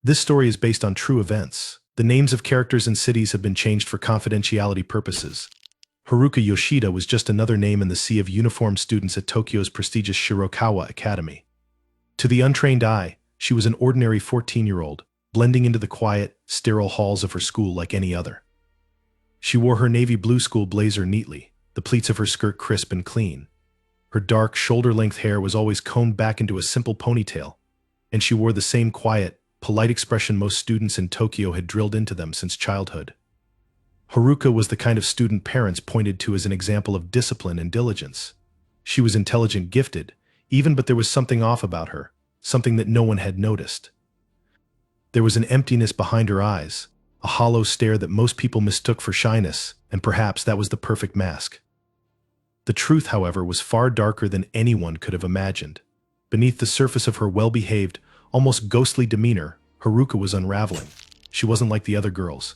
This story is based on true events. The names of characters and cities have been changed for confidentiality purposes. Haruka Yoshida was just another name in the sea of uniformed students at Tokyo's prestigious Shirokawa Academy. To the untrained eye, she was an ordinary 14-year-old, blending into the quiet, sterile halls of her school like any other. She wore her navy blue school blazer neatly, the pleats of her skirt crisp and clean. Her dark, shoulder-length hair was always combed back into a simple ponytail, and she wore the same quiet, polite expression most students in Tokyo had drilled into them since childhood. Haruka was the kind of student parents pointed to as an example of discipline and diligence. She was intelligent, gifted, but there was something off about her, something that no one had noticed. There was an emptiness behind her eyes, a hollow stare that most people mistook for shyness, and perhaps that was the perfect mask. The truth, however, was far darker than anyone could have imagined. Beneath the surface of her well-behaved, almost ghostly demeanor, Haruka was unraveling. She wasn't like the other girls.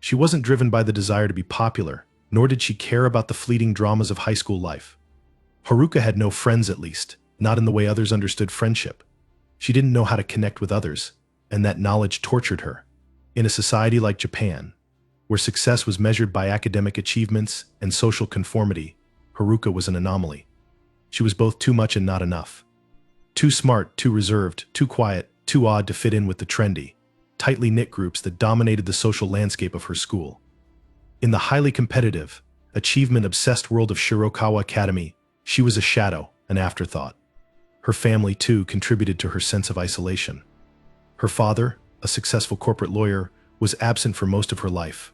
She wasn't driven by the desire to be popular, nor did she care about the fleeting dramas of high school life. Haruka had no friends, at least, not in the way others understood friendship. She didn't know how to connect with others, and that knowledge tortured her. In a society like Japan, where success was measured by academic achievements and social conformity, Haruka was an anomaly. She was both too much and not enough. Too smart, too reserved, too quiet, too odd to fit in with the trendy, tightly knit groups that dominated the social landscape of her school. In the highly competitive, achievement-obsessed world of Shirokawa Academy, she was a shadow, an afterthought. Her family, too, contributed to her sense of isolation. Her father, a successful corporate lawyer, was absent for most of her life,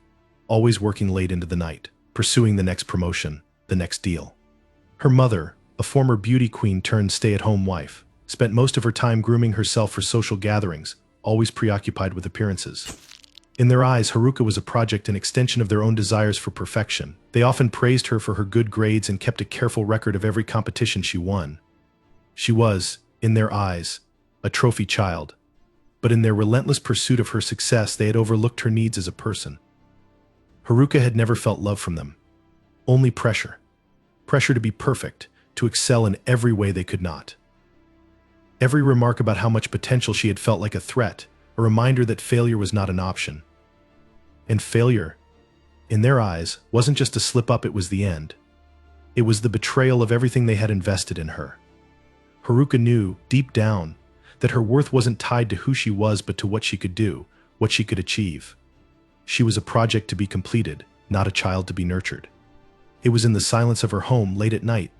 always working late into the night, pursuing the next promotion, the next deal. Her mother, a former beauty queen turned stay-at-home wife, spent most of her time grooming herself for social gatherings, always preoccupied with appearances. In their eyes, Haruka was a project, an extension of their own desires for perfection. They often praised her for her good grades and kept a careful record of every competition she won. She was, in their eyes, a trophy child. But in their relentless pursuit of her success, they had overlooked her needs as a person. Haruka had never felt love from them. Only pressure. Pressure to be perfect, to excel in every way they could not. Every remark about how much potential she had felt like a threat, a reminder that failure was not an option. And failure, in their eyes, wasn't just a slip-up, it was the end. It was the betrayal of everything they had invested in her. Haruka knew, deep down, that her worth wasn't tied to who she was but to what she could do, what she could achieve. She was a project to be completed, not a child to be nurtured. It was in the silence of her home late at night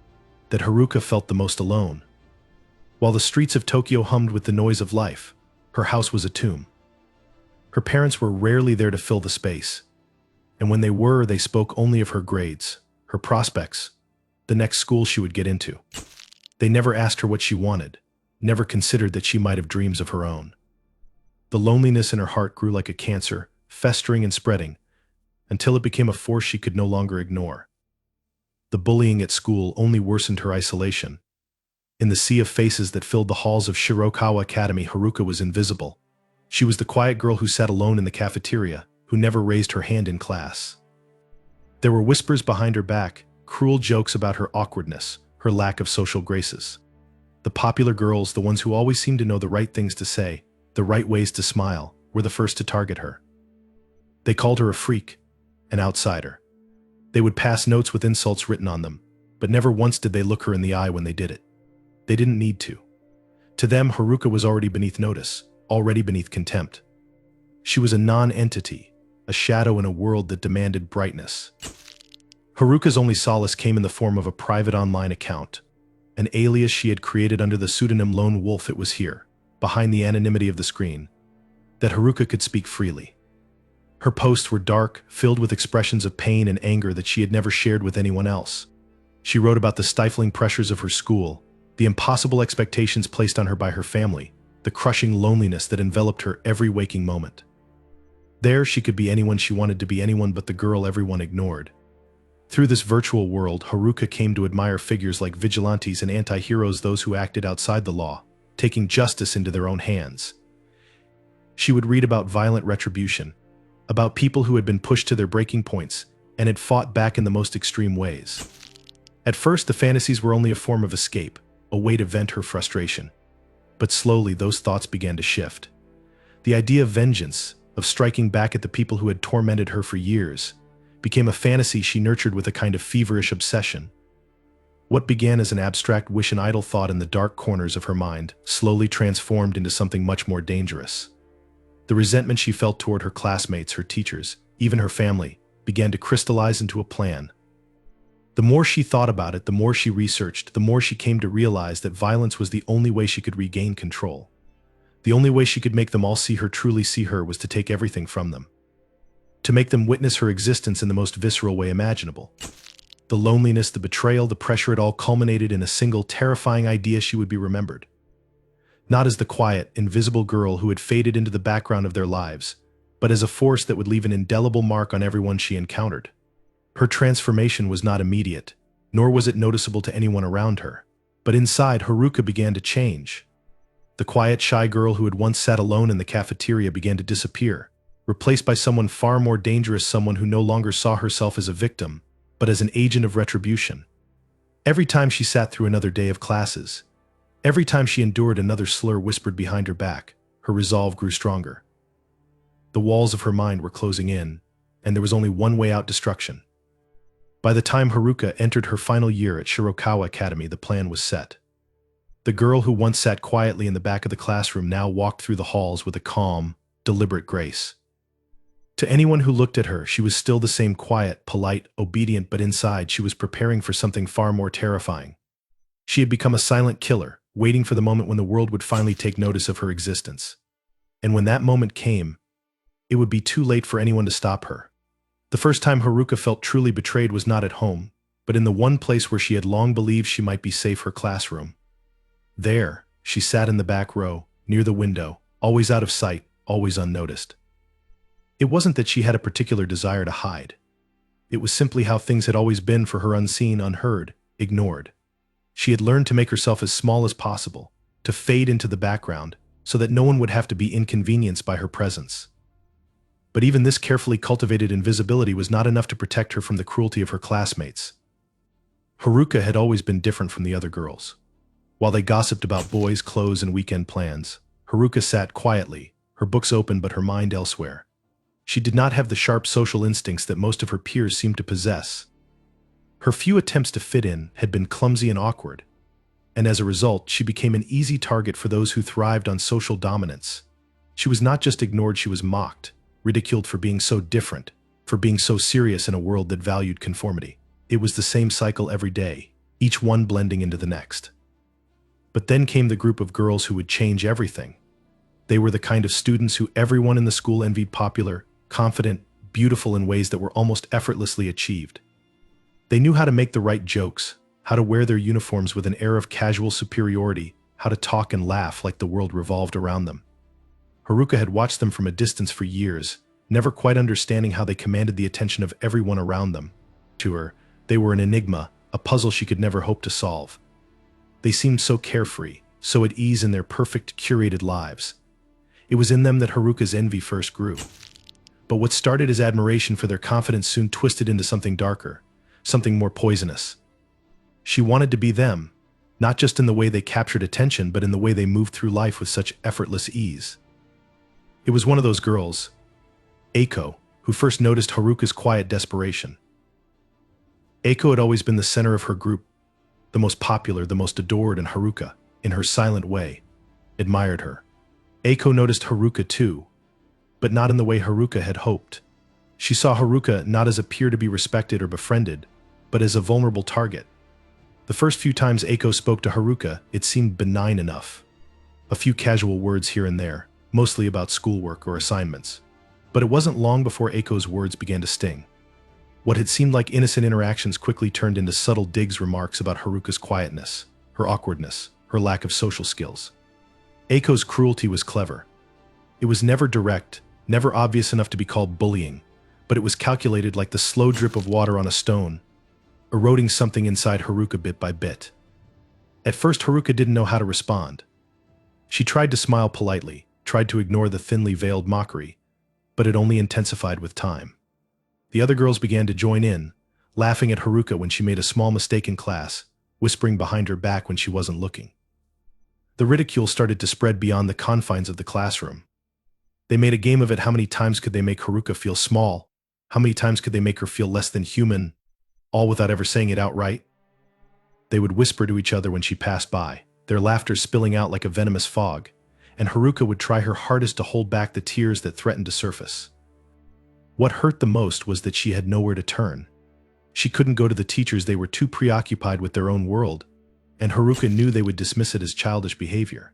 that Haruka felt the most alone. While the streets of Tokyo hummed with the noise of life, her house was a tomb. Her parents were rarely there to fill the space, and when they were, they spoke only of her grades, her prospects, the next school she would get into. They never asked her what she wanted, never considered that she might have dreams of her own. The loneliness in her heart grew like a cancer, festering and spreading, until it became a force she could no longer ignore. The bullying at school only worsened her isolation. In the sea of faces that filled the halls of Shirokawa Academy, Haruka was invisible. She was the quiet girl who sat alone in the cafeteria, who never raised her hand in class. There were whispers behind her back, cruel jokes about her awkwardness, her lack of social graces. The popular girls, the ones who always seemed to know the right things to say, the right ways to smile, were the first to target her. They called her a freak, an outsider. They would pass notes with insults written on them, but never once did they look her in the eye when they did it. They didn't need to. To them, Haruka was already beneath notice, already beneath contempt. She was a non-entity, a shadow in a world that demanded brightness. Haruka's only solace came in the form of a private online account, an alias she had created under the pseudonym Lone Wolf. It was here, behind the anonymity of the screen, that Haruka could speak freely. Her posts were dark, filled with expressions of pain and anger that she had never shared with anyone else. She wrote about the stifling pressures of her school, the impossible expectations placed on her by her family, the crushing loneliness that enveloped her every waking moment. There, she could be anyone she wanted to be, anyone but the girl everyone ignored. Through this virtual world, Haruka came to admire figures like vigilantes and anti-heroes, those who acted outside the law, taking justice into their own hands. She would read about violent retribution, about people who had been pushed to their breaking points and had fought back in the most extreme ways. At first, the fantasies were only a form of escape, a way to vent her frustration. But slowly, those thoughts began to shift. The idea of vengeance, of striking back at the people who had tormented her for years, became a fantasy she nurtured with a kind of feverish obsession. What began as an abstract wish and idle thought in the dark corners of her mind slowly transformed into something much more dangerous. The resentment she felt toward her classmates, her teachers, even her family, began to crystallize into a plan. The more she thought about it, the more she researched, the more she came to realize that violence was the only way she could regain control. The only way she could make them all see her, truly see her, was to take everything from them. To make them witness her existence in the most visceral way imaginable. The loneliness, the betrayal, the pressure, it all culminated in a single terrifying idea: she would be remembered. Not as the quiet, invisible girl who had faded into the background of their lives, but as a force that would leave an indelible mark on everyone she encountered. Her transformation was not immediate, nor was it noticeable to anyone around her. But inside, Haruka began to change. The quiet, shy girl who had once sat alone in the cafeteria began to disappear, replaced by someone far more dangerous, someone who no longer saw herself as a victim, but as an agent of retribution. Every time she sat through another day of classes, every time she endured another slur whispered behind her back, her resolve grew stronger. The walls of her mind were closing in, and there was only one way out: destruction. By the time Haruka entered her final year at Shirokawa Academy, the plan was set. The girl who once sat quietly in the back of the classroom now walked through the halls with a calm, deliberate grace. To anyone who looked at her, she was still the same quiet, polite, obedient, but inside she was preparing for something far more terrifying. She had become a silent killer, waiting for the moment when the world would finally take notice of her existence. And when that moment came, it would be too late for anyone to stop her. The first time Haruka felt truly betrayed was not at home, but in the one place where she had long believed she might be safe: her classroom. There, she sat in the back row, near the window, always out of sight, always unnoticed. It wasn't that she had a particular desire to hide. It was simply how things had always been for her: unseen, unheard, ignored. She had learned to make herself as small as possible, to fade into the background, so that no one would have to be inconvenienced by her presence. But even this carefully cultivated invisibility was not enough to protect her from the cruelty of her classmates. Haruka had always been different from the other girls. While they gossiped about boys' clothes and weekend plans, Haruka sat quietly, her books open but her mind elsewhere. She did not have the sharp social instincts that most of her peers seemed to possess. Her few attempts to fit in had been clumsy and awkward, and as a result, she became an easy target for those who thrived on social dominance. She was not just ignored, she was mocked, ridiculed for being so different, for being so serious in a world that valued conformity. It was the same cycle every day, each one blending into the next. But then came the group of girls who would change everything. They were the kind of students who everyone in the school envied: popular, confident, beautiful in ways that were almost effortlessly achieved. They knew how to make the right jokes, how to wear their uniforms with an air of casual superiority, how to talk and laugh like the world revolved around them. Haruka had watched them from a distance for years, never quite understanding how they commanded the attention of everyone around them. To her, they were an enigma, a puzzle she could never hope to solve. They seemed so carefree, so at ease in their perfect, curated lives. It was in them that Haruka's envy first grew. But what started as admiration for their confidence soon twisted into something darker, something more poisonous. She wanted to be them, not just in the way they captured attention, but in the way they moved through life with such effortless ease. It was one of those girls, Eiko, who first noticed Haruka's quiet desperation. Eiko had always been the center of her group, the most popular, the most adored, and Haruka, in her silent way, admired her. Eiko noticed Haruka too, but not in the way Haruka had hoped. She saw Haruka not as a peer to be respected or befriended, but as a vulnerable target. The first few times Eiko spoke to Haruka, it seemed benign enough. A few casual words here and there, mostly about schoolwork or assignments. But it wasn't long before Eiko's words began to sting. What had seemed like innocent interactions quickly turned into subtle digs, remarks about Haruka's quietness, her awkwardness, her lack of social skills. Eiko's cruelty was clever. It was never direct, never obvious enough to be called bullying, but it was calculated like the slow drip of water on a stone, eroding something inside Haruka bit by bit. At first, Haruka didn't know how to respond. She tried to smile politely, tried to ignore the thinly veiled mockery, but it only intensified with time. The other girls began to join in, laughing at Haruka when she made a small mistake in class, whispering behind her back when she wasn't looking. The ridicule started to spread beyond the confines of the classroom. They made a game of it. How many times could they make Haruka feel small? How many times could they make her feel less than human, all without ever saying it outright? They would whisper to each other when she passed by, their laughter spilling out like a venomous fog, and Haruka would try her hardest to hold back the tears that threatened to surface. What hurt the most was that she had nowhere to turn. She couldn't go to the teachers, they were too preoccupied with their own world, and Haruka knew they would dismiss it as childish behavior.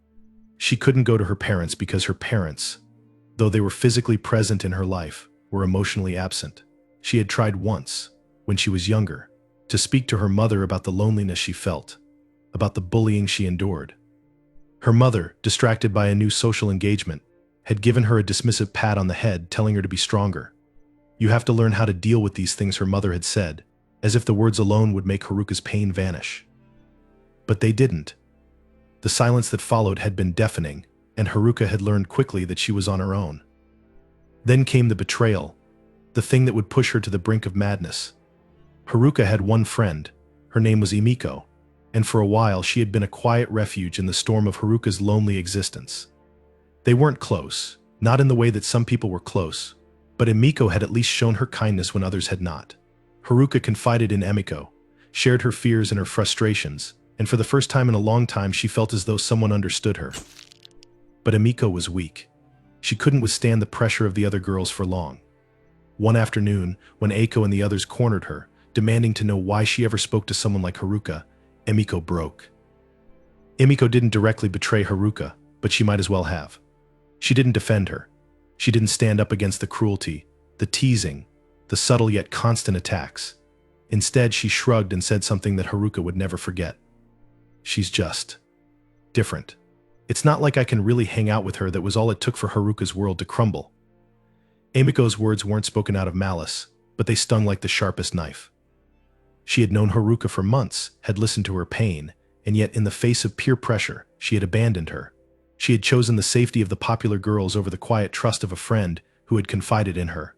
She couldn't go to her parents because her parents, though they were physically present in her life, were emotionally absent. She had tried once, when she was younger, to speak to her mother about the loneliness she felt, about the bullying she endured. Her mother, distracted by a new social engagement, had given her a dismissive pat on the head, telling her to be stronger. "You have to learn how to deal with these things," her mother had said, as if the words alone would make Haruka's pain vanish. But they didn't. The silence that followed had been deafening, and Haruka had learned quickly that she was on her own. Then came the betrayal, the thing that would push her to the brink of madness. Haruka had one friend. Her name was Emiko, and for a while she had been a quiet refuge in the storm of Haruka's lonely existence. They weren't close, not in the way that some people were close, but Emiko had at least shown her kindness when others had not. Haruka confided in Emiko, shared her fears and her frustrations, and for the first time in a long time she felt as though someone understood her. But Emiko was weak. She couldn't withstand the pressure of the other girls for long. One afternoon, when Eiko and the others cornered her, demanding to know why she ever spoke to someone like Haruka, Emiko broke. Emiko didn't directly betray Haruka, but she might as well have. She didn't defend her. She didn't stand up against the cruelty, the teasing, the subtle yet constant attacks. Instead, she shrugged and said something that Haruka would never forget. "She's just different. It's not like I can really hang out with her." That was all it took for Haruka's world to crumble. Emiko's words weren't spoken out of malice, but they stung like the sharpest knife. She had known Haruka for months, had listened to her pain, and yet in the face of peer pressure, she had abandoned her. She had chosen the safety of the popular girls over the quiet trust of a friend who had confided in her.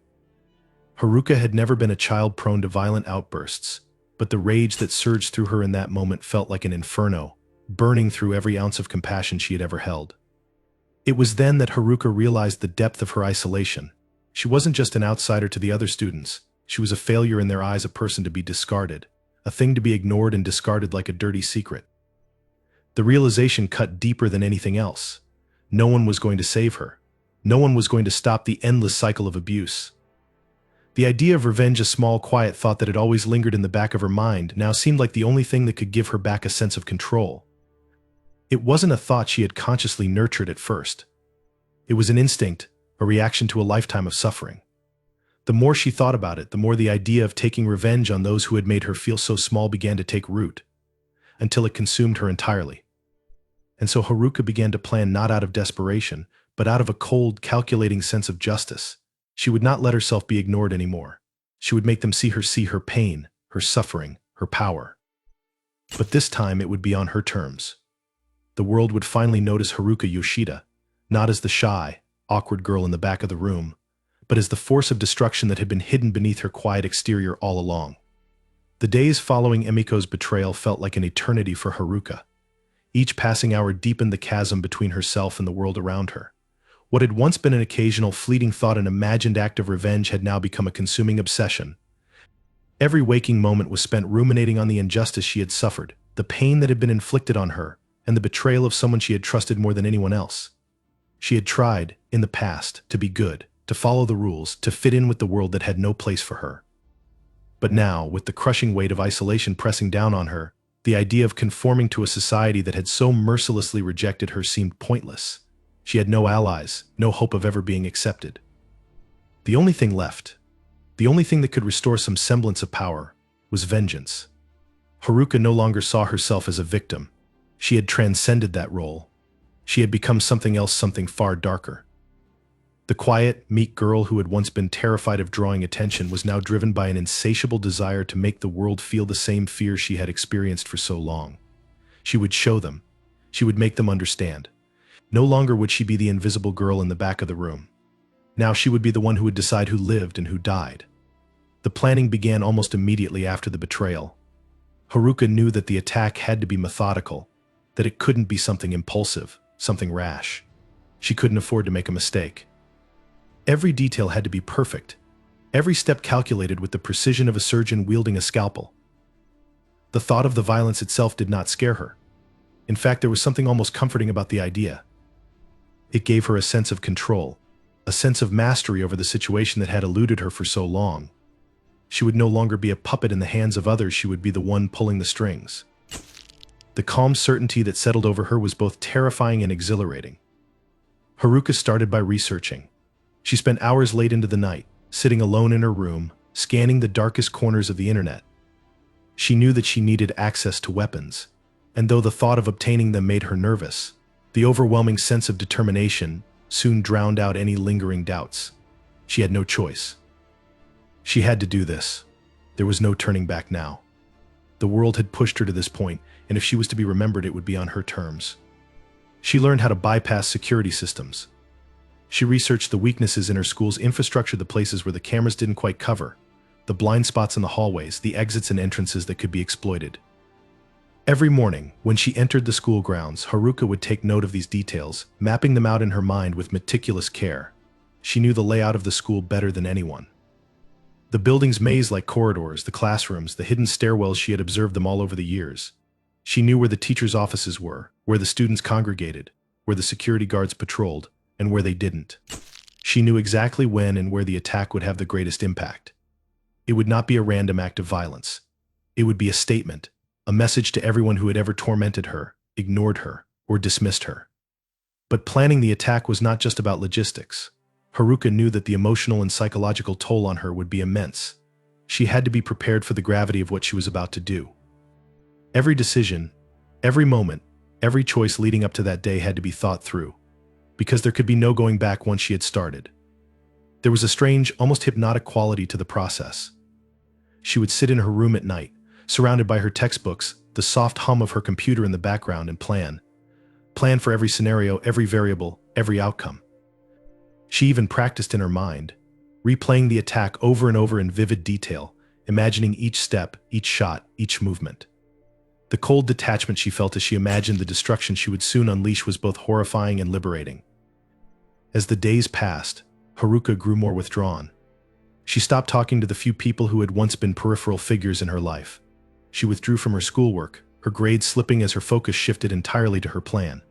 Haruka had never been a child prone to violent outbursts, but the rage that surged through her in that moment felt like an inferno, burning through every ounce of compassion she had ever held. It was then that Haruka realized the depth of her isolation. She wasn't just an outsider to the other students. She was a failure in their eyes, a person to be discarded, a thing to be ignored and discarded like a dirty secret. The realization cut deeper than anything else. No one was going to save her. No one was going to stop the endless cycle of abuse. The idea of revenge, a small, quiet thought that had always lingered in the back of her mind, now seemed like the only thing that could give her back a sense of control. It wasn't a thought she had consciously nurtured at first. It was an instinct, a reaction to a lifetime of suffering. The more she thought about it, the more the idea of taking revenge on those who had made her feel so small began to take root, until it consumed her entirely. And so Haruka began to plan, not out of desperation, but out of a cold, calculating sense of justice. She would not let herself be ignored anymore. She would make them see her pain, her suffering, her power. But this time it would be on her terms. The world would finally notice Haruka Yoshida, not as the shy, awkward girl in the back of the room, but as the force of destruction that had been hidden beneath her quiet exterior all along. The days following Emiko's betrayal felt like an eternity for Haruka. Each passing hour deepened the chasm between herself and the world around her. What had once been an occasional fleeting thought, an imagined act of revenge, had now become a consuming obsession. Every waking moment was spent ruminating on the injustice she had suffered, the pain that had been inflicted on her, and the betrayal of someone she had trusted more than anyone else. She had tried, in the past, to be good, to follow the rules, to fit in with the world that had no place for her. But now, with the crushing weight of isolation pressing down on her, the idea of conforming to a society that had so mercilessly rejected her seemed pointless. She had no allies, no hope of ever being accepted. The only thing left, the only thing that could restore some semblance of power, was vengeance. Haruka no longer saw herself as a victim. She had transcended that role. She had become something else, something far darker. The quiet, meek girl who had once been terrified of drawing attention was now driven by an insatiable desire to make the world feel the same fear she had experienced for so long. She would show them. She would make them understand. No longer would she be the invisible girl in the back of the room. Now she would be the one who would decide who lived and who died. The planning began almost immediately after the betrayal. Haruka knew that the attack had to be methodical, that it couldn't be something impulsive, something rash. She couldn't afford to make a mistake. Every detail had to be perfect, every step calculated with the precision of a surgeon wielding a scalpel. The thought of the violence itself did not scare her. In fact, there was something almost comforting about the idea. It gave her a sense of control, a sense of mastery over the situation that had eluded her for so long. She would no longer be a puppet in the hands of others, she would be the one pulling the strings. The calm certainty that settled over her was both terrifying and exhilarating. Haruka started by researching. She spent hours late into the night, sitting alone in her room, scanning the darkest corners of the internet. She knew that she needed access to weapons, and though the thought of obtaining them made her nervous, the overwhelming sense of determination soon drowned out any lingering doubts. She had no choice. She had to do this. There was no turning back now. The world had pushed her to this point, and if she was to be remembered, it would be on her terms. She learned how to bypass security systems. She researched the weaknesses in her school's infrastructure, the places where the cameras didn't quite cover, the blind spots in the hallways, the exits and entrances that could be exploited. Every morning, when she entered the school grounds, Haruka would take note of these details, mapping them out in her mind with meticulous care. She knew the layout of the school better than anyone. The building's maze-like corridors, the classrooms, the hidden stairwells, she had observed them all over the years. She knew where the teachers' offices were, where the students congregated, where the security guards patrolled, and where they didn't. She knew exactly when and where the attack would have the greatest impact. It would not be a random act of violence. It would be a statement, a message to everyone who had ever tormented her, ignored her, or dismissed her. But planning the attack was not just about logistics. Haruka knew that the emotional and psychological toll on her would be immense. She had to be prepared for the gravity of what she was about to do. Every decision, every moment, every choice leading up to that day had to be thought through, because there could be no going back once she had started. There was a strange, almost hypnotic quality to the process. She would sit in her room at night, surrounded by her textbooks, the soft hum of her computer in the background, and plan for every scenario, every variable, every outcome. She even practiced in her mind, replaying the attack over and over in vivid detail, imagining each step, each shot, each movement. The cold detachment she felt as she imagined the destruction she would soon unleash was both horrifying and liberating. As the days passed, Haruka grew more withdrawn. She stopped talking to the few people who had once been peripheral figures in her life. She withdrew from her schoolwork, her grades slipping as her focus shifted entirely to her plan.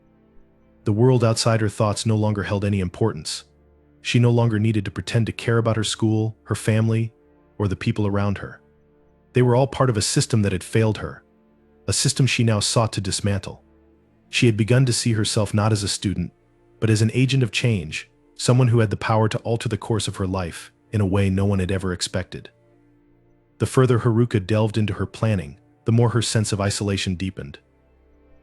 The world outside her thoughts no longer held any importance. She no longer needed to pretend to care about her school, her family, or the people around her. They were all part of a system that had failed her, a system she now sought to dismantle. She had begun to see herself not as a student, but as an agent of change, someone who had the power to alter the course of her life in a way no one had ever expected. The further Haruka delved into her planning, the more her sense of isolation deepened.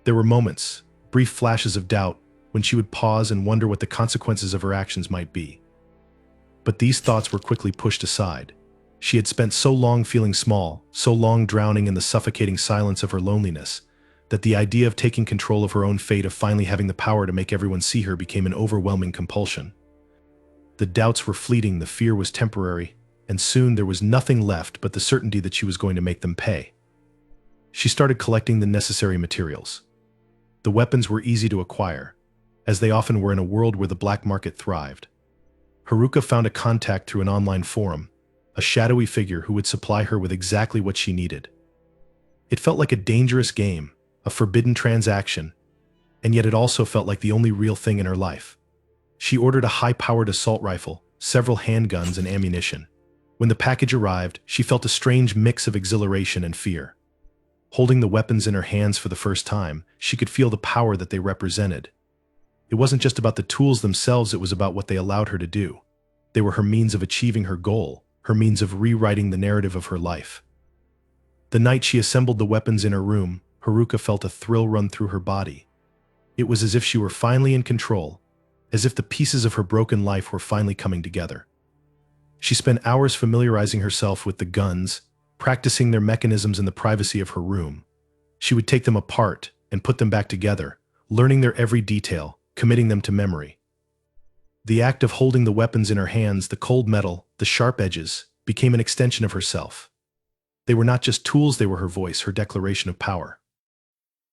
There were moments, brief flashes of doubt, when she would pause and wonder what the consequences of her actions might be. But these thoughts were quickly pushed aside. She had spent so long feeling small, so long drowning in the suffocating silence of her loneliness, that the idea of taking control of her own fate, of finally having the power to make everyone see her, became an overwhelming compulsion. The doubts were fleeting, the fear was temporary, and soon there was nothing left but the certainty that she was going to make them pay. She started collecting the necessary materials. The weapons were easy to acquire, as they often were in a world where the black market thrived. Haruka found a contact through an online forum, a shadowy figure who would supply her with exactly what she needed. It felt like a dangerous game, a forbidden transaction, and yet it also felt like the only real thing in her life. She ordered a high-powered assault rifle, several handguns, and ammunition. When the package arrived, she felt a strange mix of exhilaration and fear. Holding the weapons in her hands for the first time, she could feel the power that they represented. It wasn't just about the tools themselves, it was about what they allowed her to do. They were her means of achieving her goal, her means of rewriting the narrative of her life. The night she assembled the weapons in her room, Haruka felt a thrill run through her body. It was as if she were finally in control, as if the pieces of her broken life were finally coming together. She spent hours familiarizing herself with the guns, practicing their mechanisms in the privacy of her room. She would take them apart and put them back together, learning their every detail, committing them to memory. The act of holding the weapons in her hands, the cold metal, the sharp edges, became an extension of herself. They were not just tools, they were her voice, her declaration of power.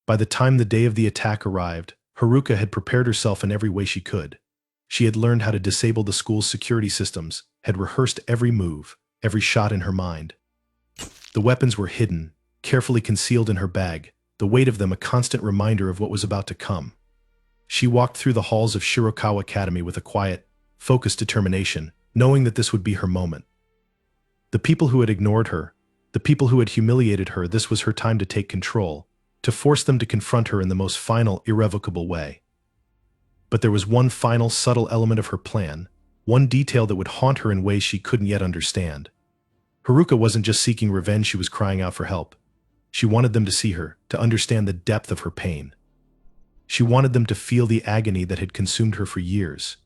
By the time the day of the attack arrived, Haruka had prepared herself in every way she could. She had learned how to disable the school's security systems, had rehearsed every move, every shot in her mind. The weapons were hidden, carefully concealed in her bag, the weight of them a constant reminder of what was about to come. She walked through the halls of Shirokawa Academy with a quiet, focused determination, knowing that this would be her moment. The people who had ignored her, the people who had humiliated her, this was her time to take control, to force them to confront her in the most final, irrevocable way. But there was one final, subtle element of her plan, one detail that would haunt her in ways she couldn't yet understand. Haruka wasn't just seeking revenge, she was crying out for help. She wanted them to see her, to understand the depth of her pain. She wanted them to feel the agony that had consumed her for years.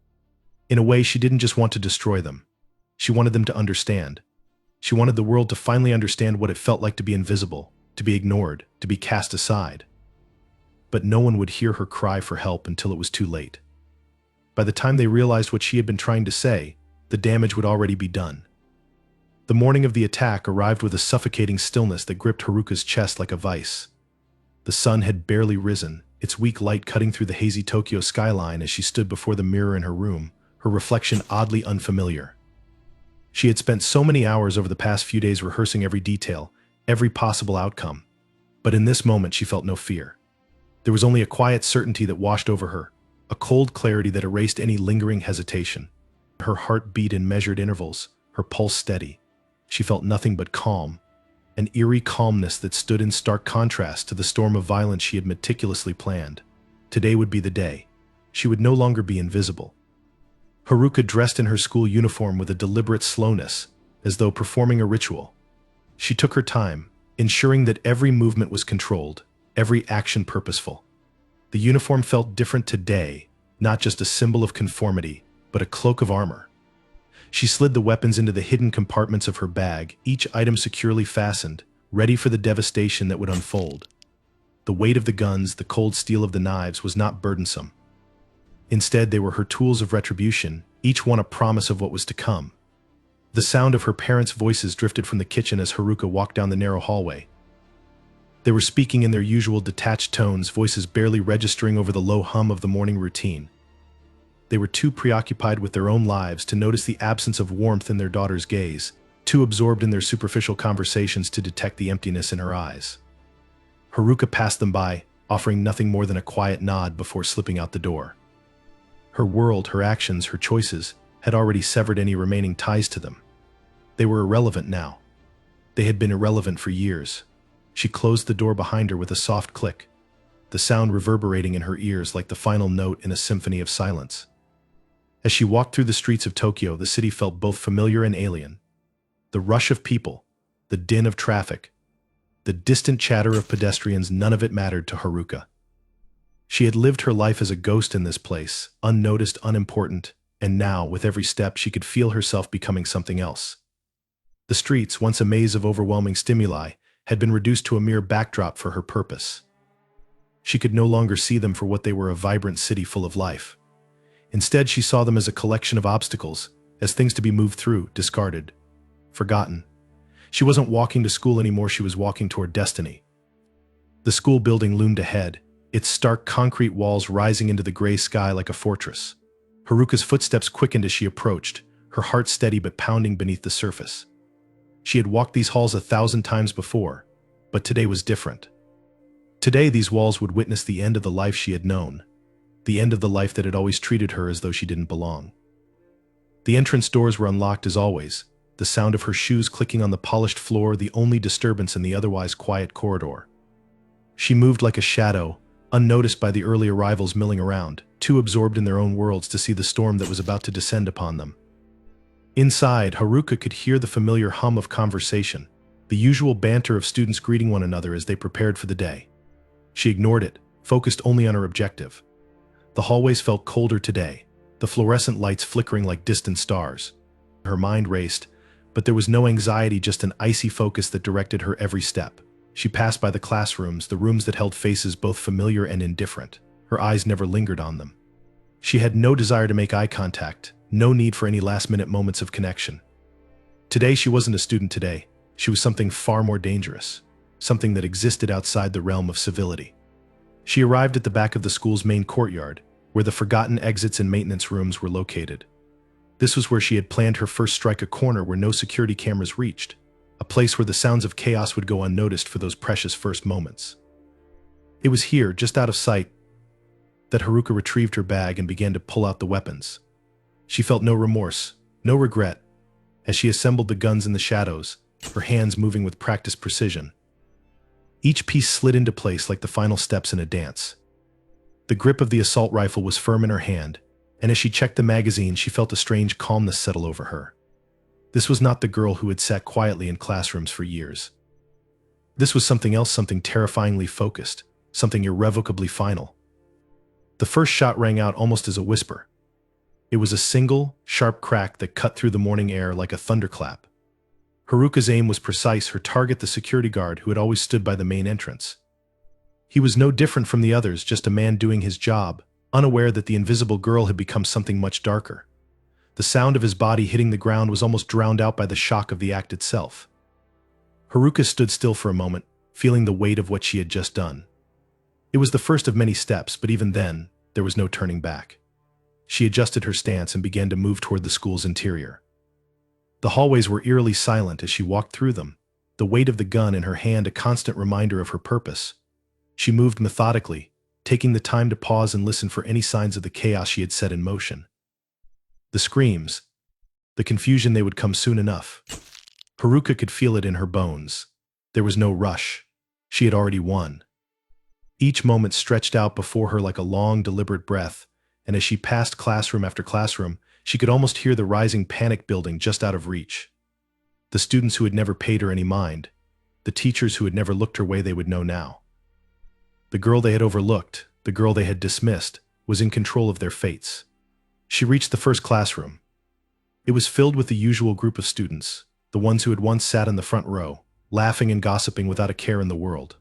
In a way, she didn't just want to destroy them. She wanted them to understand. She wanted the world to finally understand what it felt like to be invisible, to be ignored, to be cast aside. But no one would hear her cry for help until it was too late. By the time they realized what she had been trying to say, the damage would already be done. The morning of the attack arrived with a suffocating stillness that gripped Haruka's chest like a vice. The sun had barely risen, its weak light cutting through the hazy Tokyo skyline as she stood before the mirror in her room, her reflection oddly unfamiliar. She had spent so many hours over the past few days rehearsing every detail, every possible outcome. But in this moment she felt no fear. There was only a quiet certainty that washed over her, a cold clarity that erased any lingering hesitation. Her heart beat in measured intervals, her pulse steady. She felt nothing but calm, an eerie calmness that stood in stark contrast to the storm of violence she had meticulously planned. Today would be the day. She would no longer be invisible. Haruka dressed in her school uniform with a deliberate slowness, as though performing a ritual. She took her time, ensuring that every movement was controlled, every action purposeful. The uniform felt different today, not just a symbol of conformity, but a cloak of armor. She slid the weapons into the hidden compartments of her bag, each item securely fastened, ready for the devastation that would unfold. The weight of the guns, the cold steel of the knives was not burdensome. Instead, they were her tools of retribution, each one a promise of what was to come. The sound of her parents' voices drifted from the kitchen as Haruka walked down the narrow hallway. They were speaking in their usual detached tones, voices barely registering over the low hum of the morning routine. They were too preoccupied with their own lives to notice the absence of warmth in their daughter's gaze, too absorbed in their superficial conversations to detect the emptiness in her eyes. Haruka passed them by, offering nothing more than a quiet nod before slipping out the door. Her world, her actions, her choices had already severed any remaining ties to them. They were irrelevant now. They had been irrelevant for years. She closed the door behind her with a soft click, the sound reverberating in her ears like the final note in a symphony of silence. As she walked through the streets of Tokyo, the city felt both familiar and alien. The rush of people, the din of traffic, the distant chatter of pedestrians, none of it mattered to Haruka. She had lived her life as a ghost in this place, unnoticed, unimportant, and now, with every step, she could feel herself becoming something else. The streets, once a maze of overwhelming stimuli, had been reduced to a mere backdrop for her purpose. She could no longer see them for what they were, a vibrant city full of life. Instead, she saw them as a collection of obstacles, as things to be moved through, discarded, forgotten. She wasn't walking to school anymore, she was walking toward destiny. The school building loomed ahead, its stark concrete walls rising into the gray sky like a fortress. Haruka's footsteps quickened as she approached, her heart steady but pounding beneath the surface. She had walked these halls 1,000 times before, but today was different. Today, these walls would witness the end of the life she had known, the end of the life that had always treated her as though she didn't belong. The entrance doors were unlocked as always, the sound of her shoes clicking on the polished floor the only disturbance in the otherwise quiet corridor. She moved like a shadow, unnoticed by the early arrivals milling around, too absorbed in their own worlds to see the storm that was about to descend upon them. Inside, Haruka could hear the familiar hum of conversation, the usual banter of students greeting one another as they prepared for the day. She ignored it, focused only on her objective. The hallways felt colder today, the fluorescent lights flickering like distant stars. Her mind raced, but there was no anxiety, just an icy focus that directed her every step. She passed by the classrooms, the rooms that held faces both familiar and indifferent. Her eyes never lingered on them. She had no desire to make eye contact, no need for any last-minute moments of connection. Today she wasn't a student today. She was something far more dangerous, something that existed outside the realm of civility. She arrived at the back of the school's main courtyard, where the forgotten exits and maintenance rooms were located. This was where she had planned her first strike, a corner where no security cameras reached, a place where the sounds of chaos would go unnoticed for those precious first moments. It was here, just out of sight, that Haruka retrieved her bag and began to pull out the weapons. She felt no remorse, no regret, as she assembled the guns in the shadows, her hands moving with practiced precision. Each piece slid into place like the final steps in a dance. The grip of the assault rifle was firm in her hand, and as she checked the magazine, she felt a strange calmness settle over her. This was not the girl who had sat quietly in classrooms for years. This was something else, something terrifyingly focused, something irrevocably final. The first shot rang out almost as a whisper. It was a single, sharp crack that cut through the morning air like a thunderclap. Haruka's aim was precise, her target the security guard who had always stood by the main entrance. He was no different from the others, just a man doing his job, unaware that the invisible girl had become something much darker. The sound of his body hitting the ground was almost drowned out by the shock of the act itself. Haruka stood still for a moment, feeling the weight of what she had just done. It was the first of many steps, but even then, there was no turning back. She adjusted her stance and began to move toward the school's interior. The hallways were eerily silent as she walked through them, the weight of the gun in her hand a constant reminder of her purpose. She moved methodically, taking the time to pause and listen for any signs of the chaos she had set in motion. The screams, the confusion, they would come soon enough. Haruka could feel it in her bones. There was no rush. She had already won. Each moment stretched out before her like a long, deliberate breath, and as she passed classroom after classroom, she could almost hear the rising panic building just out of reach. The students who had never paid her any mind, the teachers who had never looked her way, they would know now. The girl they had overlooked, the girl they had dismissed, was in control of their fates. She reached the first classroom. It was filled with the usual group of students, the ones who had once sat in the front row, laughing and gossiping without a care in the world.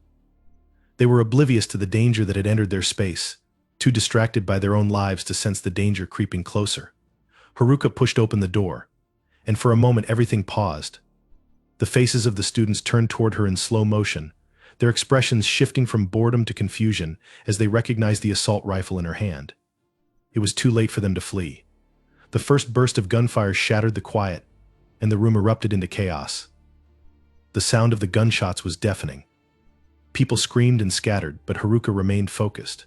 They were oblivious to the danger that had entered their space, too distracted by their own lives to sense the danger creeping closer. Haruka pushed open the door, and for a moment everything paused. The faces of the students turned toward her in slow motion, their expressions shifting from boredom to confusion as they recognized the assault rifle in her hand. It was too late for them to flee. The first burst of gunfire shattered the quiet, and the room erupted into chaos. The sound of the gunshots was deafening. People screamed and scattered, but Haruka remained focused.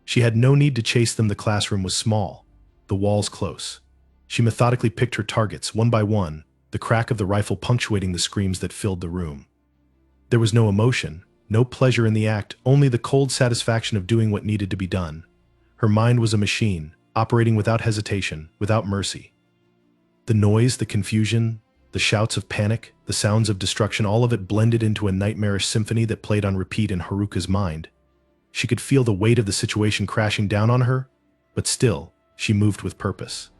She had no need to chase them. The classroom was small, the walls close. She methodically picked her targets, one by one, the crack of the rifle punctuating the screams that filled the room. There was no emotion, no pleasure in the act, only the cold satisfaction of doing what needed to be done. Her mind was a machine, operating without hesitation, without mercy. The noise, the confusion, the shouts of panic, the sounds of destruction, all of it blended into a nightmarish symphony that played on repeat in Haruka's mind. She could feel the weight of the situation crashing down on her, but still, she moved with purpose.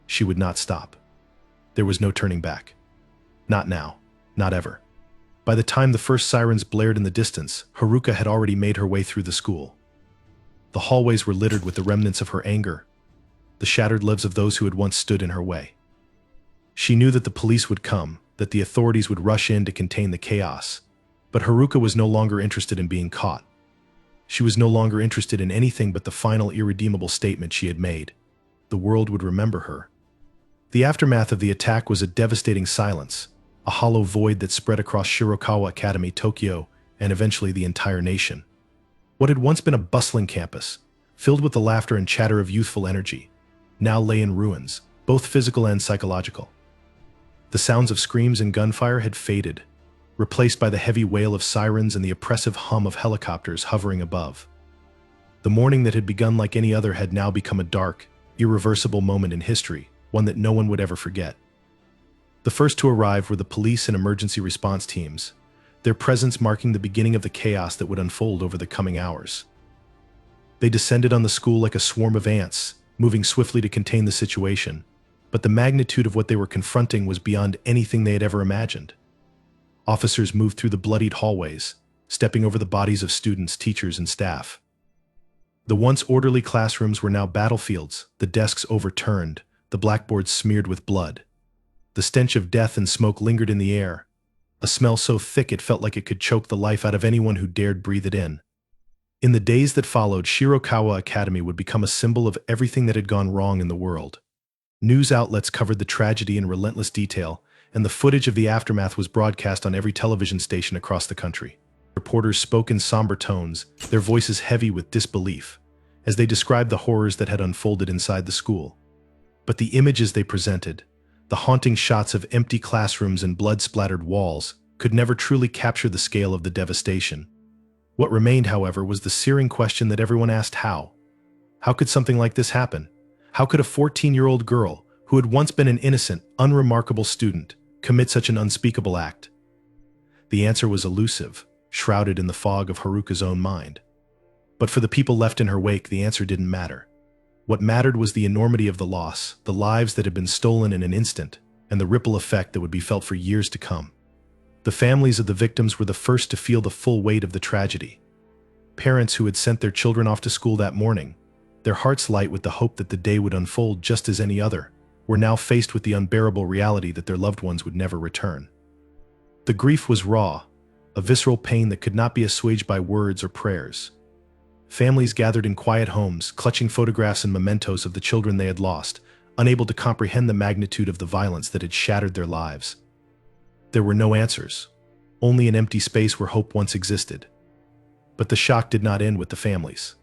She would not stop. There was no turning back. Not now. Not ever. By the time the first sirens blared in the distance, Haruka had already made her way through the school. The hallways were littered with the remnants of her anger, the shattered lives of those who had once stood in her way. She knew that the police would come, that the authorities would rush in to contain the chaos, but Haruka was no longer interested in being caught. She was no longer interested in anything but the final irredeemable statement she had made. The world would remember her. The aftermath of the attack was a devastating silence, a hollow void that spread across Shirokawa Academy, Tokyo, and eventually the entire nation. What had once been a bustling campus, filled with the laughter and chatter of youthful energy, now lay in ruins, both physical and psychological. The sounds of screams and gunfire had faded, replaced by the heavy wail of sirens and the oppressive hum of helicopters hovering above. The morning that had begun like any other had now become a dark, irreversible moment in history, one that no one would ever forget. The first to arrive were the police and emergency response teams, their presence marking the beginning of the chaos that would unfold over the coming hours. They descended on the school like a swarm of ants, moving swiftly to contain the situation, but the magnitude of what they were confronting was beyond anything they had ever imagined. Officers moved through the bloodied hallways, stepping over the bodies of students, teachers, and staff. The once orderly classrooms were now battlefields, the desks overturned, the blackboards smeared with blood. The stench of death and smoke lingered in the air, a smell so thick it felt like it could choke the life out of anyone who dared breathe it in. In the days that followed, Shirokawa Academy would become a symbol of everything that had gone wrong in the world. News outlets covered the tragedy in relentless detail, and the footage of the aftermath was broadcast on every television station across the country. Reporters spoke in somber tones, their voices heavy with disbelief, as they described the horrors that had unfolded inside the school. But the images they presented, the haunting shots of empty classrooms and blood-splattered walls, could never truly capture the scale of the devastation. What remained, however, was the searing question that everyone asked: how? How could something like this happen? How could a 14-year-old girl, who had once been an innocent, unremarkable student, commit such an unspeakable act? The answer was elusive, shrouded in the fog of Haruka's own mind. But for the people left in her wake, the answer didn't matter. What mattered was the enormity of the loss, the lives that had been stolen in an instant, and the ripple effect that would be felt for years to come. The families of the victims were the first to feel the full weight of the tragedy. Parents who had sent their children off to school that morning, their hearts light with the hope that the day would unfold just as any other, were now faced with the unbearable reality that their loved ones would never return. The grief was raw, a visceral pain that could not be assuaged by words or prayers. Families gathered in quiet homes, clutching photographs and mementos of the children they had lost, unable to comprehend the magnitude of the violence that had shattered their lives. There were no answers, only an empty space where hope once existed. But the shock did not end with the families.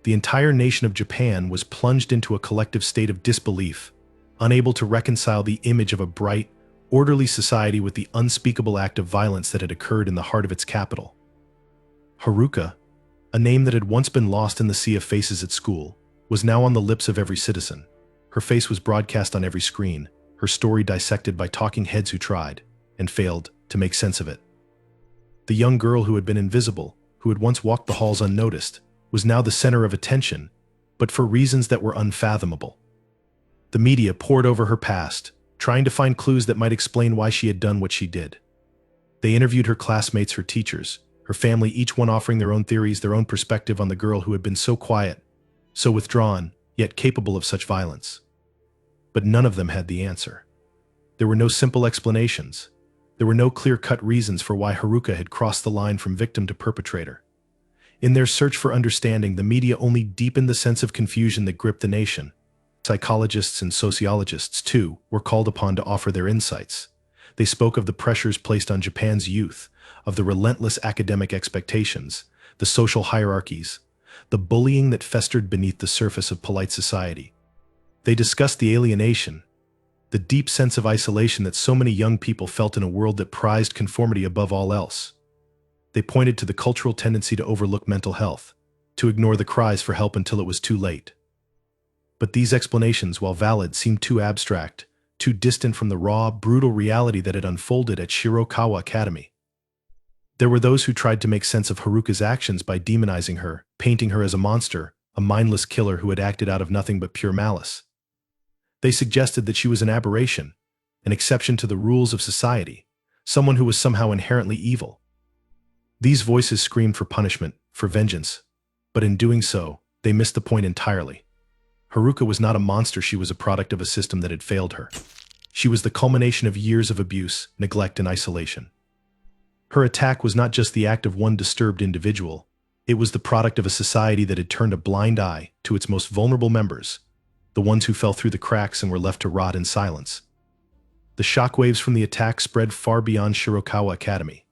The entire nation of Japan was plunged into a collective state of disbelief, unable to reconcile the image of a bright, orderly society with the unspeakable act of violence that had occurred in the heart of its capital. Haruka, a name that had once been lost in the sea of faces at school, was now on the lips of every citizen. Her face was broadcast on every screen, her story dissected by talking heads who tried, and failed, to make sense of it. The young girl who had been invisible, who had once walked the halls unnoticed, was now the center of attention, but for reasons that were unfathomable. The media poured over her past, trying to find clues that might explain why she had done what she did. They interviewed her classmates, her teachers, her family, each one offering their own theories, their own perspective on the girl who had been so quiet, so withdrawn, yet capable of such violence. But none of them had the answer. There were no simple explanations. There were no clear-cut reasons for why Haruka had crossed the line from victim to perpetrator. In their search for understanding, the media only deepened the sense of confusion that gripped the nation. Psychologists and sociologists, too, were called upon to offer their insights. They spoke of the pressures placed on Japan's youth, of the relentless academic expectations, the social hierarchies, the bullying that festered beneath the surface of polite society. They discussed the alienation, the deep sense of isolation that so many young people felt in a world that prized conformity above all else. They pointed to the cultural tendency to overlook mental health, to ignore the cries for help until it was too late. But these explanations, while valid, seemed too abstract, too distant from the raw, brutal reality that had unfolded at Shirokawa Academy. There were those who tried to make sense of Haruka's actions by demonizing her, painting her as a monster, a mindless killer who had acted out of nothing but pure malice. They suggested that she was an aberration, an exception to the rules of society, someone who was somehow inherently evil. These voices screamed for punishment, for vengeance, but in doing so, they missed the point entirely. Haruka was not a monster, she was a product of a system that had failed her. She was the culmination of years of abuse, neglect, and isolation. Her attack was not just the act of one disturbed individual, it was the product of a society that had turned a blind eye to its most vulnerable members, the ones who fell through the cracks and were left to rot in silence. The shockwaves from the attack spread far beyond Shirokawa Academy.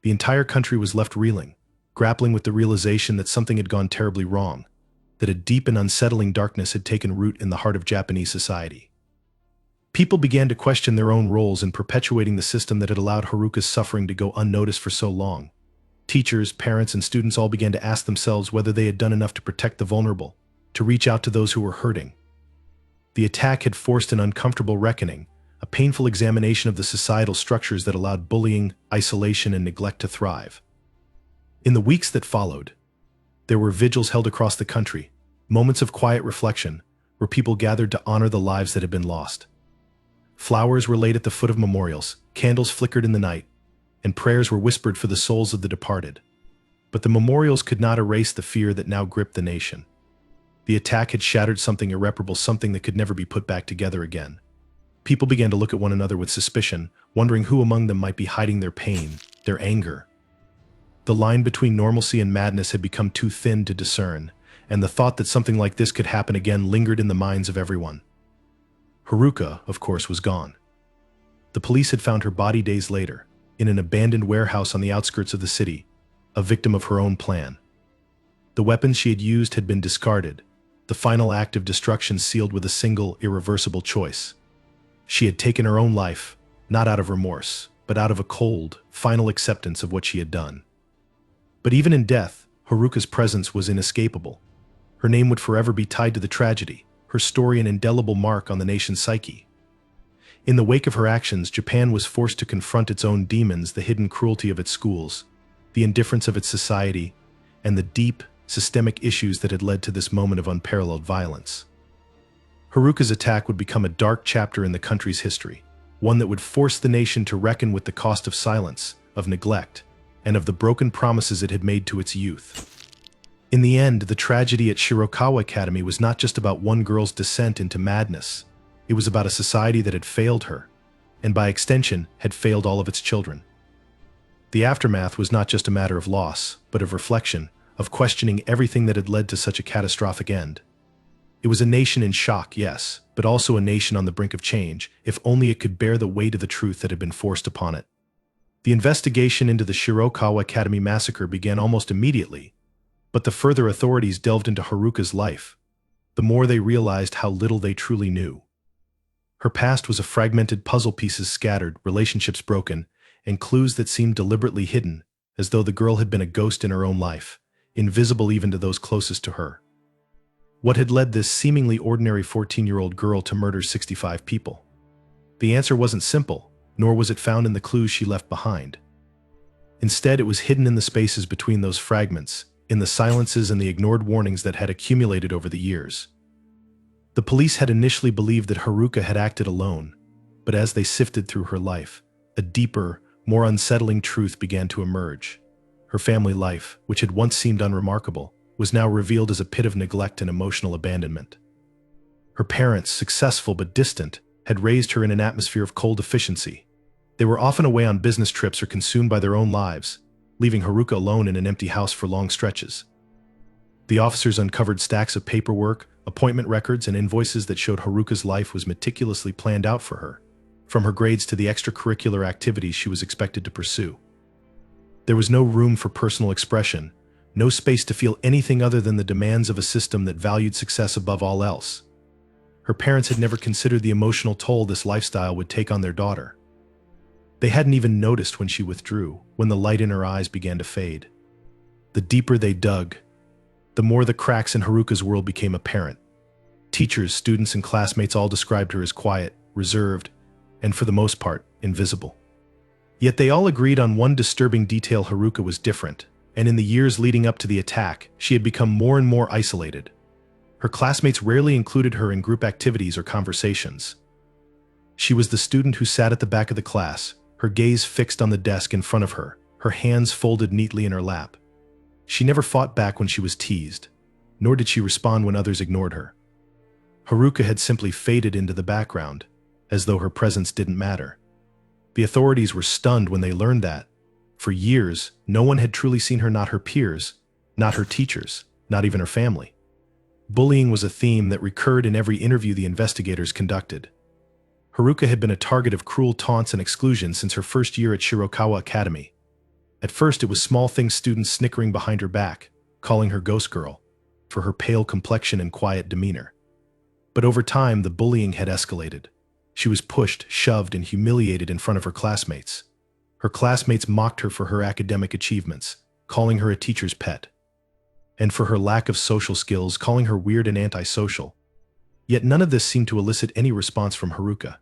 The entire country was left reeling, grappling with the realization that something had gone terribly wrong, that a deep and unsettling darkness had taken root in the heart of Japanese society. People began to question their own roles in perpetuating the system that had allowed Haruka's suffering to go unnoticed for so long. Teachers, parents, and students all began to ask themselves whether they had done enough to protect the vulnerable, to reach out to those who were hurting. The attack had forced an uncomfortable reckoning, a painful examination of the societal structures that allowed bullying, isolation, and neglect to thrive. In the weeks that followed, there were vigils held across the country, moments of quiet reflection, where people gathered to honor the lives that had been lost. Flowers were laid at the foot of memorials, candles flickered in the night, and prayers were whispered for the souls of the departed. But the memorials could not erase the fear that now gripped the nation. The attack had shattered something irreparable, something that could never be put back together again. People began to look at one another with suspicion, wondering who among them might be hiding their pain, their anger. The line between normalcy and madness had become too thin to discern, and the thought that something like this could happen again lingered in the minds of everyone. Haruka, of course, was gone. The police had found her body days later, in an abandoned warehouse on the outskirts of the city, a victim of her own plan. The weapons she had used had been discarded, the final act of destruction sealed with a single, irreversible choice. She had taken her own life, not out of remorse, but out of a cold, final acceptance of what she had done. But even in death, Haruka's presence was inescapable. Her name would forever be tied to the tragedy, her story an indelible mark on the nation's psyche. In the wake of her actions, Japan was forced to confront its own demons, the hidden cruelty of its schools, the indifference of its society, and the deep, systemic issues that had led to this moment of unparalleled violence. Haruka's attack would become a dark chapter in the country's history, one that would force the nation to reckon with the cost of silence, of neglect, and of the broken promises it had made to its youth. In the end, the tragedy at Shirokawa Academy was not just about one girl's descent into madness. It was about a society that had failed her, and by extension, had failed all of its children. The aftermath was not just a matter of loss, but of reflection, of questioning everything that had led to such a catastrophic end. It was a nation in shock, yes, but also a nation on the brink of change, if only it could bear the weight of the truth that had been forced upon it. The investigation into the Shirokawa Academy massacre began almost immediately, but the further authorities delved into Haruka's life, the more they realized how little they truly knew. Her past was a fragmented puzzle, pieces scattered, relationships broken, and clues that seemed deliberately hidden, as though the girl had been a ghost in her own life, invisible even to those closest to her. What had led this seemingly ordinary 14-year-old girl to murder 65 people? The answer wasn't simple, nor was it found in the clues she left behind. Instead, it was hidden in the spaces between those fragments, in the silences and the ignored warnings that had accumulated over the years. The police had initially believed that Haruka had acted alone, but as they sifted through her life, a deeper, more unsettling truth began to emerge. Her family life, which had once seemed unremarkable, was now revealed as a pit of neglect and emotional abandonment. Her parents, successful but distant, had raised her in an atmosphere of cold efficiency. They were often away on business trips or consumed by their own lives, leaving Haruka alone in an empty house for long stretches. The officers uncovered stacks of paperwork, appointment records, and invoices that showed Haruka's life was meticulously planned out for her, from her grades to the extracurricular activities she was expected to pursue. There was no room for personal expression, no space to feel anything other than the demands of a system that valued success above all else. Her parents had never considered the emotional toll this lifestyle would take on their daughter. They hadn't even noticed when she withdrew, when the light in her eyes began to fade. The deeper they dug, the more the cracks in Haruka's world became apparent. Teachers, students, and classmates all described her as quiet, reserved, and for the most part, invisible. Yet they all agreed on one disturbing detail: Haruka was different, and in the years leading up to the attack, she had become more and more isolated. Her classmates rarely included her in group activities or conversations. She was the student who sat at the back of the class, her gaze fixed on the desk in front of her, her hands folded neatly in her lap. She never fought back when she was teased, nor did she respond when others ignored her. Haruka had simply faded into the background, as though her presence didn't matter. The authorities were stunned when they learned that, for years, no one had truly seen her, not her peers, not her teachers, not even her family. Bullying was a theme that recurred in every interview the investigators conducted. Haruka had been a target of cruel taunts and exclusion since her first year at Shirokawa Academy. At first, it was small things: students snickering behind her back, calling her ghost girl, for her pale complexion and quiet demeanor. But over time, the bullying had escalated. She was pushed, shoved, and humiliated in front of her classmates. Her classmates mocked her for her academic achievements, calling her a teacher's pet, and for her lack of social skills, calling her weird and antisocial. Yet none of this seemed to elicit any response from Haruka.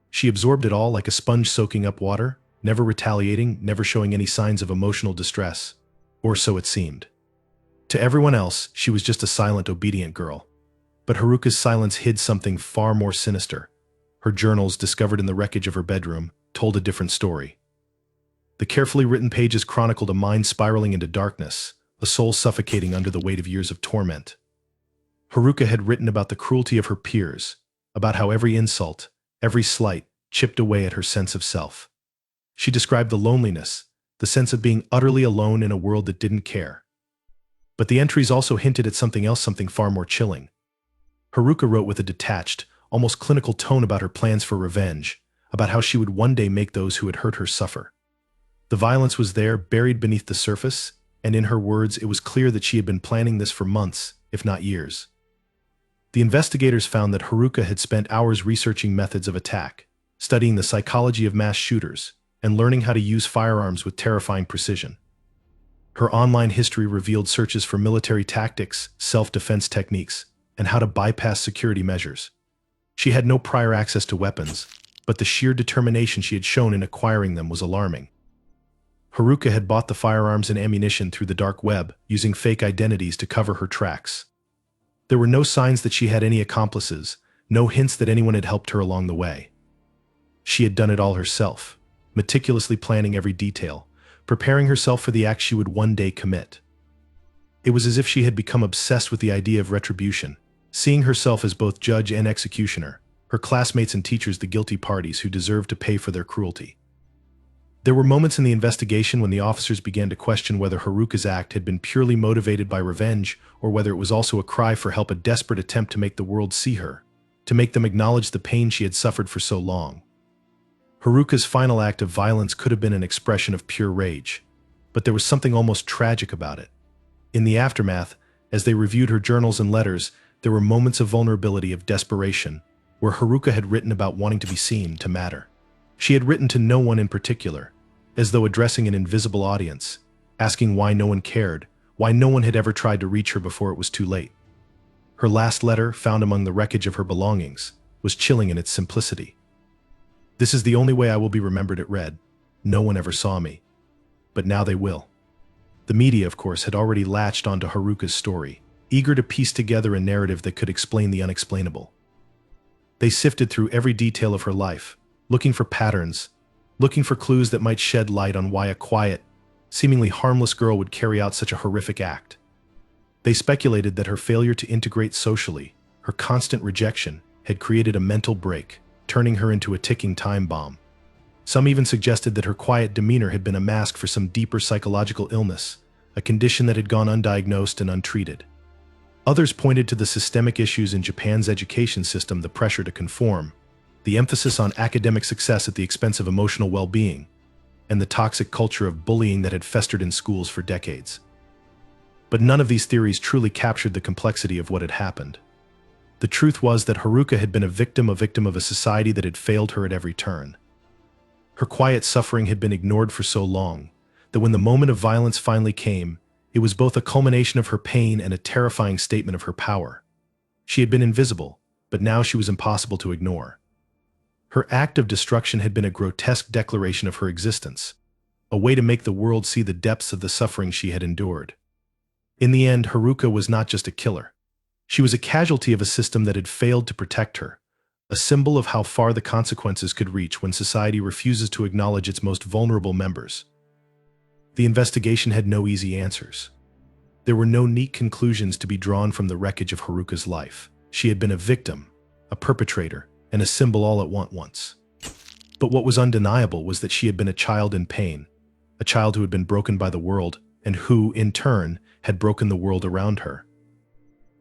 She absorbed it all like a sponge soaking up water, never retaliating, never showing any signs of emotional distress. Or so it seemed. To everyone else, she was just a silent, obedient girl. But Haruka's silence hid something far more sinister. Her journals, discovered in the wreckage of her bedroom, told a different story. The carefully written pages chronicled a mind spiraling into darkness, a soul suffocating under the weight of years of torment. Haruka had written about the cruelty of her peers, about how every insult, every slight, chipped away at her sense of self. She described the loneliness, the sense of being utterly alone in a world that didn't care. But the entries also hinted at something else, something far more chilling. Haruka wrote with a detached, almost clinical tone about her plans for revenge, about how she would one day make those who had hurt her suffer. The violence was there, buried beneath the surface, and in her words, it was clear that she had been planning this for months, if not years. The investigators found that Haruka had spent hours researching methods of attack, studying the psychology of mass shooters, and learning how to use firearms with terrifying precision. Her online history revealed searches for military tactics, self-defense techniques, and how to bypass security measures. She had no prior access to weapons, but the sheer determination she had shown in acquiring them was alarming. Haruka had bought the firearms and ammunition through the dark web, using fake identities to cover her tracks. There were no signs that she had any accomplices, no hints that anyone had helped her along the way. She had done it all herself, meticulously planning every detail, preparing herself for the act she would one day commit. It was as if she had become obsessed with the idea of retribution, seeing herself as both judge and executioner, her classmates and teachers the guilty parties who deserved to pay for their cruelty. There were moments in the investigation when the officers began to question whether Haruka's act had been purely motivated by revenge or whether it was also a cry for help, a desperate attempt to make the world see her, to make them acknowledge the pain she had suffered for so long. Haruka's final act of violence could have been an expression of pure rage, but there was something almost tragic about it. In the aftermath, as they reviewed her journals and letters, there were moments of vulnerability, of desperation, where Haruka had written about wanting to be seen, to matter. She had written to no one in particular, as though addressing an invisible audience, asking why no one cared, why no one had ever tried to reach her before it was too late. Her last letter, found among the wreckage of her belongings, was chilling in its simplicity. "This is the only way I will be remembered," it read. "No one ever saw me. But now they will." The media, of course, had already latched onto Haruka's story, eager to piece together a narrative that could explain the unexplainable. They sifted through every detail of her life, looking for patterns, looking for clues that might shed light on why a quiet, seemingly harmless girl would carry out such a horrific act. They speculated that her failure to integrate socially, her constant rejection, had created a mental break, turning her into a ticking time bomb. Some even suggested that her quiet demeanor had been a mask for some deeper psychological illness, a condition that had gone undiagnosed and untreated. Others pointed to the systemic issues in Japan's education system, the pressure to conform, the emphasis on academic success at the expense of emotional well-being, and the toxic culture of bullying that had festered in schools for decades. But none of these theories truly captured the complexity of what had happened. The truth was that Haruka had been a victim of a society that had failed her at every turn. Her quiet suffering had been ignored for so long that when the moment of violence finally came, it was both a culmination of her pain and a terrifying statement of her power. She had been invisible, but now she was impossible to ignore. Her act of destruction had been a grotesque declaration of her existence, a way to make the world see the depths of the suffering she had endured. In the end, Haruka was not just a killer. She was a casualty of a system that had failed to protect her, a symbol of how far the consequences could reach when society refuses to acknowledge its most vulnerable members. The investigation had no easy answers. There were no neat conclusions to be drawn from the wreckage of Haruka's life. She had been a victim, a perpetrator, and a symbol all at once. But what was undeniable was that she had been a child in pain, a child who had been broken by the world, and who, in turn, had broken the world around her.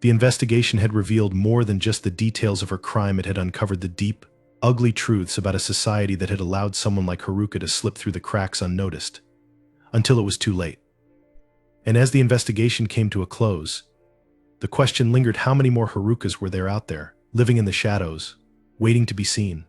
The investigation had revealed more than just the details of her crime. It had uncovered the deep, ugly truths about a society that had allowed someone like Haruka to slip through the cracks unnoticed, until it was too late. And as the investigation came to a close, the question lingered: how many more Harukas were there out there, living in the shadows, waiting to be seen?